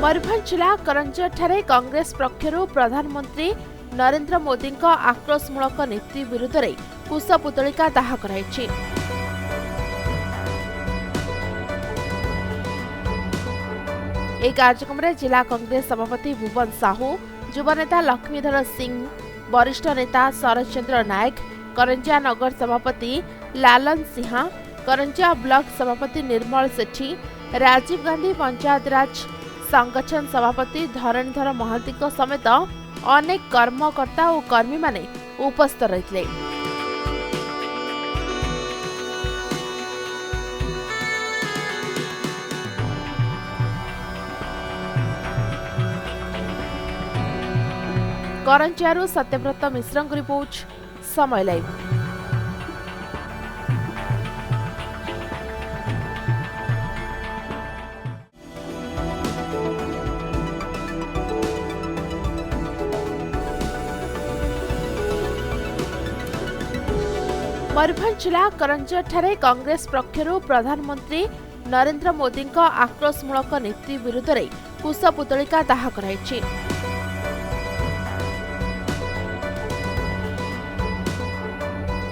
मयूरभंज जिला करंजठारे कांग्रेस पक्षरु प्रधानमंत्री नरेंद्र मोदी आक्रोशमूलक नीति विरुद्ध में कुशपुतलिका दाह कराइछि। एक कार्यक्रम में जिला कांग्रेस सभापति भुवन साहू, युवा नेता लक्ष्मीधर सिंह, वरिष्ठ नेता शरद चंद्र नायक, करंजिया नगर सभापति लालन सिंह, करंजिया ब्लॉक सभापति निर्मल सेठी, राजीव गांधी पंचायत राज संगठन सभापति धरणीधर महांती समेत अनेक कर्मकर्ता और कर्मी माने उपस्थित रहितले। करंजियारू सत्यव्रत मिश्रଙ୍କ रिपोर्ट, समय लाइव। मयूरभंज जिला करंजठारे कांग्रेस पक्षरु प्रधानमंत्री नरेंद्र मोदी आक्रोशमूलक नीति विरुद्ध में कुशपुतलिका दाह कराइछि।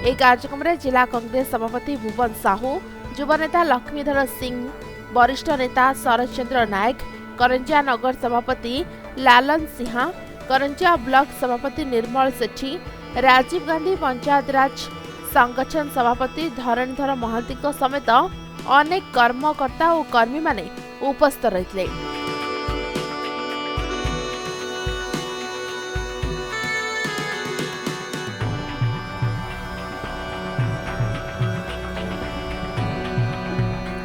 एक कार्यक्रम में जिला कांग्रेस सभापति भुवन साहू, युवा नेता लक्ष्मीधर सिंह, वरिष्ठ नेता शरद चंद्र नायक, करंजिया नगर सभापति लालन सिंह, करंजिया ब्लॉक सभापति निर्मल सेठी, राजीव गांधी पंचायत राज संगठन सभापति धरणीधर महांती समेत अनेक कर्मकर्ता और कर्मी माने उपस्थित रहितले।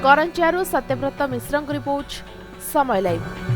करंजियारू सत्यव्रत मिश्रଙ୍କ रिपोर्ट, समय लाइव।